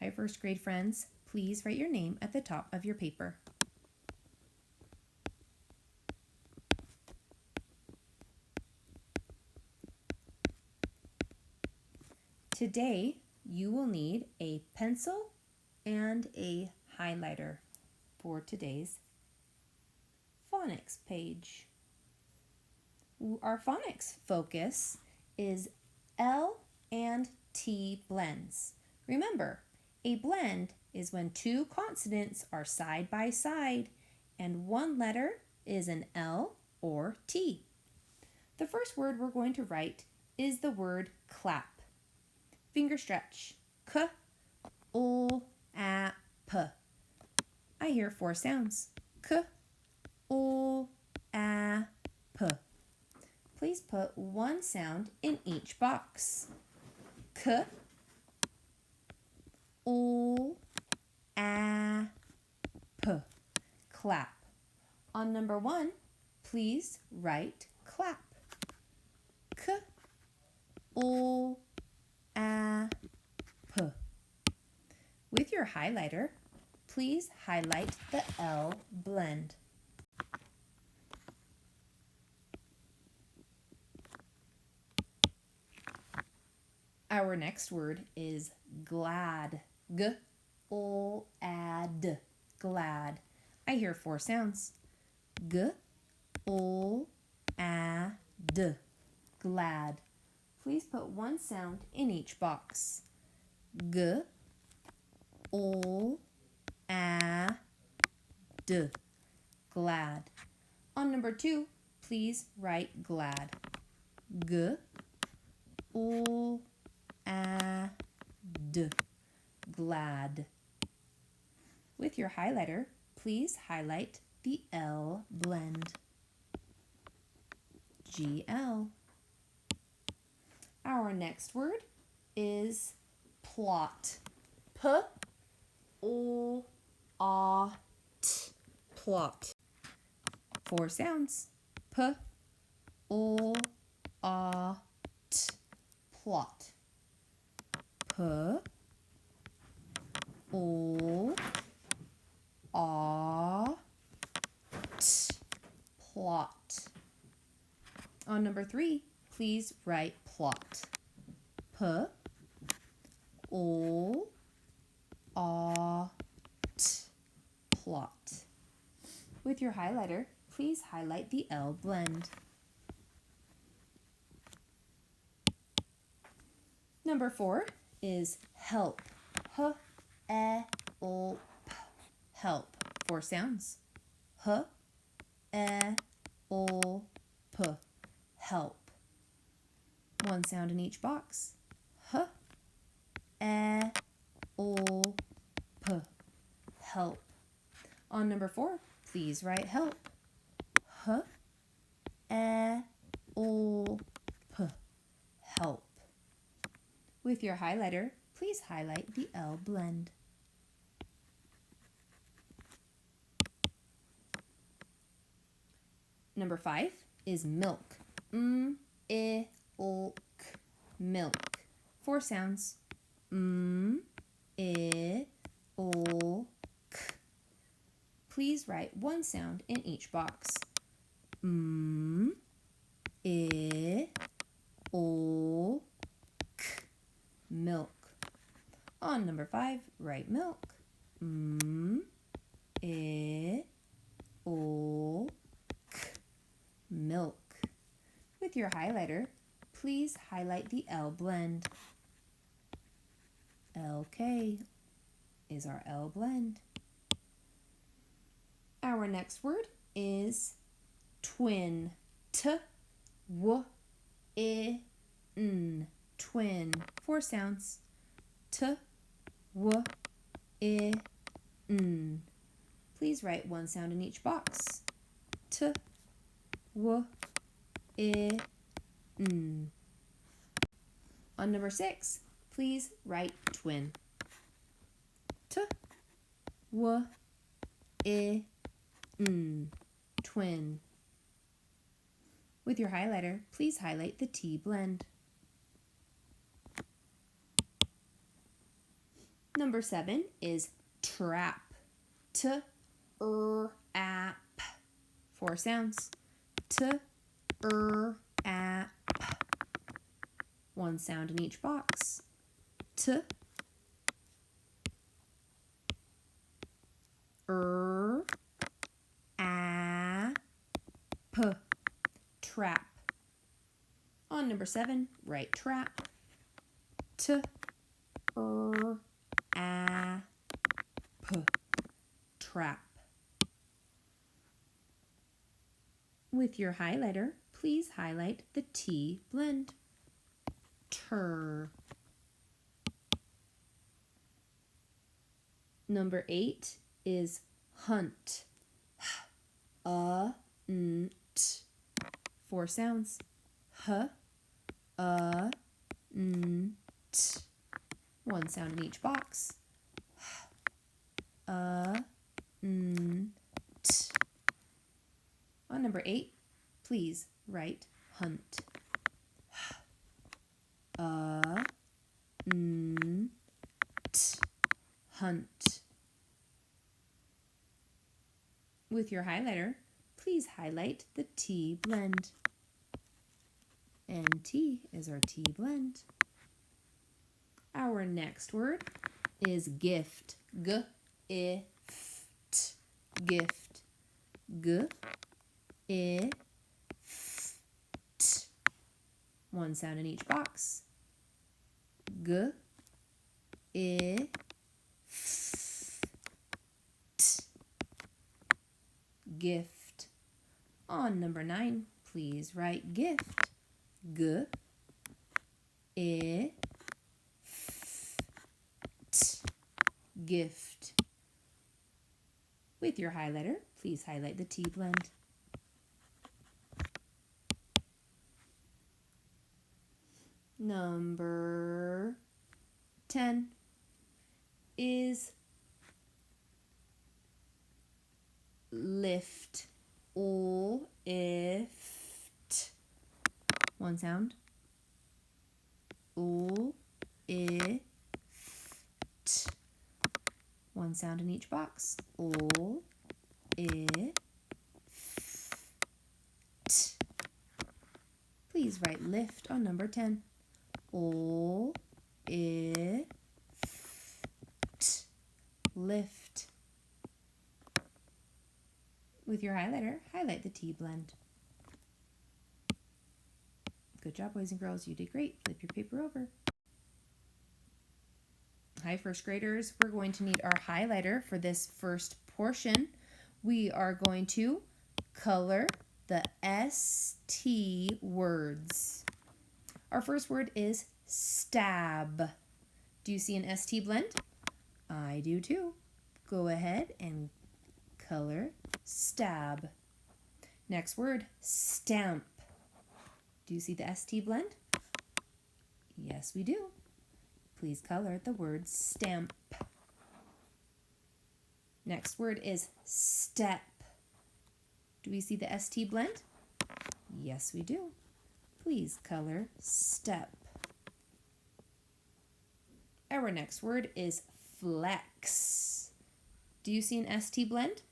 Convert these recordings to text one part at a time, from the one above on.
Hi, first grade friends. Please write your name at the top of your paper. Today, you will need a pencil and a highlighter for today's phonics page. Our phonics focus is L and T blends. Remember, a blend is when two consonants are side by side and one letter is an L or T. The first word we're going to write is the word clap. Finger stretch. K, O, A, P. I hear 4 sounds. K, O, A, P. Please put one sound in each box. K, O, A, P. Clap. On number 1, please write clap. K, O, A, P. With your highlighter, please highlight the L blend. Our next word is glad. G-O-A-D. Glad. I hear 4 sounds. G-O-A-D. Glad. Please put one sound in each box. G-O-A-D. Glad. On number 2, please write glad. G-O-A-D. Glad. With your highlighter, please highlight the L blend. G-L. Our next word is plot. P-O-A-T. Plot. 4 sounds. P-O-A-T. Plot. P-O-A-T. Plot. On number 3, please write plot. P-O-A-T. Plot. With your highlighter, please highlight the L blend. Number 4 is help. H-E-L-P. Help. 4 sounds. H-E-L-P. Help. One sound in each box. H-E-L-P. Help. On number 4, please write help. H-E-L-P. Help. With your highlighter, please highlight the L blend. Number 5 is milk. M-I-L-K. Milk. 4 sounds. M-I-L-K. Please write one sound in each box. M-I-L-K. Milk. On number 5, write milk. M-I-L-K. Milk. With your highlighter, please highlight the L blend. LK is our L blend. Our next word is twin. T-W-I-N. Twin. 4 sounds. T-W-I-N. Please write one sound in each box. T-W-I-N. On number 6, please write twin. T-W-I-N. Twin. With your highlighter, please highlight the T blend. Number 7 is trap. T-r-ap. 4 sounds. T-r-ap. 1 sound in each box. T-r-ap. Trap. On number 7, write trap. T-r-ap. Trap. With your highlighter, please highlight the T blend. Tur. Number 8 is hunt. H-a-n-t. 4 sounds. H-a-n-t. 1 sound in each box. H-a-n-t. On number 8, please write hunt. H-a-n-t. Hunt. With your highlighter, please highlight the T blend. And T is our T blend. Our next word is gift. G-I-F-T. Gift. G-I-F-T. 1 sound in each box. G-I-F-T. Gift. On number 9, please write gift. G-I-F-T. Gift. With your highlighter, please highlight the T blend. Number 10 is lift. O-ift. 1 sound. O-ift. 1 sound in each box. O-ift. Please write lift on number 10. O-ift. Lift. With your highlighter, highlight the T blend. Good job, boys and girls. You did great. Flip your paper over. Hi, first graders. We're going to need our highlighter for this first portion. We are going to color the ST words. Our first word is stab. Do you see an ST blend? I do too. Go ahead and color stab. Next word, stamp. Do you see the ST blend? Yes, we do. Please color the word stamp. Next word is step. Do we see the ST blend? Yes, we do. Please color step. Our next word is flex. Do you see an ST blend?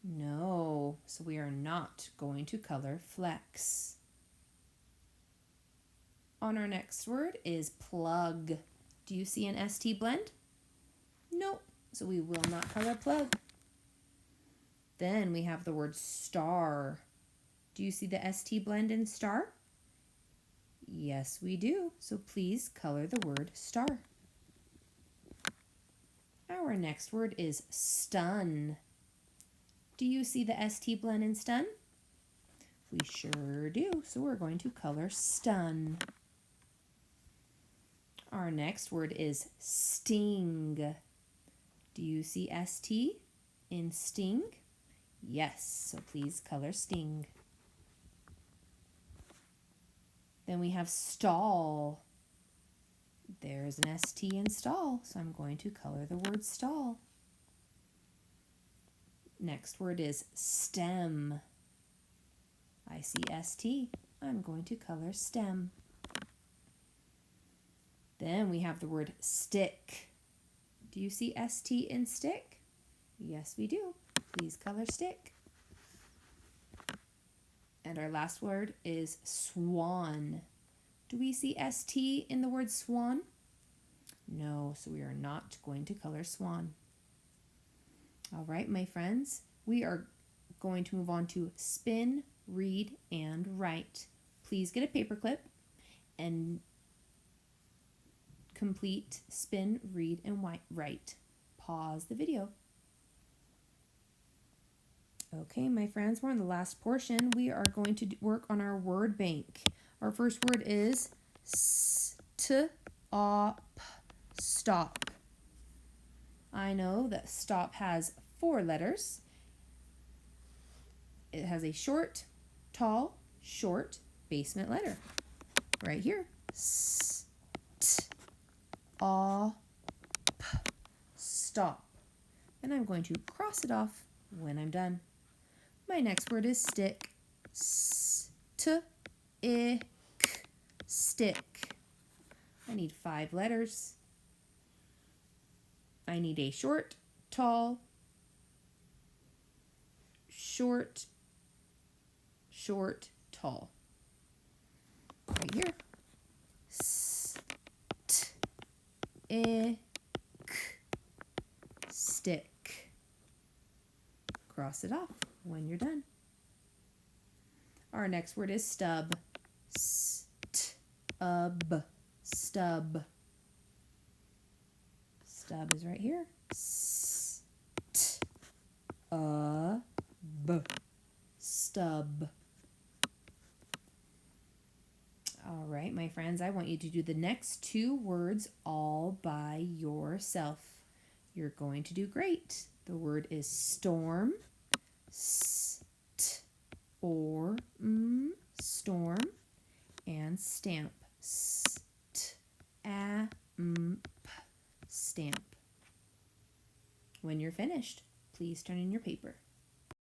No, so we are not going to color flex. On our next word is plug. Do you see an ST blend? Nope, so we will not color plug. Then we have the word star. Do you see the ST blend in star? Yes, we do, so please color the word star. Our next word is stun. Do you see the ST blend in stun? We sure do, so we're going to color stun. Our next word is sting. Do you see ST in sting? Yes, so please color sting. Then we have stall. There's an ST in stall, so I'm going to color the word stall. Next word is stem. I see ST. I'm going to color stem. Then we have the word stick. Do you see ST in stick? Yes, we do. Please color stick. And our last word is swan. Do we see ST in the word swan? No, so we are not going to color swan. All right, my friends, we are going to move on to spin, read, and write. Please get a paper clip and complete spin, read, and write. Pause the video. Okay, my friends, we're in the last portion. We are going to work on our word bank. Our first word is stop. Stop. I know that stop has 4 letters. It has a short, tall, short basement letter. Right here. Stop. And I'm going to cross it off when I'm done. My next word is stick. Stick. Stick. I need 5 letters. I need a short, tall, short, tall. Right here. Stick. Cross it off when you're done. Our next word is stub. Stub. Stub. Stub is right here. Stub. All right, my friends, I want you to do the next 2 words all by yourself. You're going to do great. The word is storm. Storm. And stamp. Stamp. When you're finished, please turn in your paper.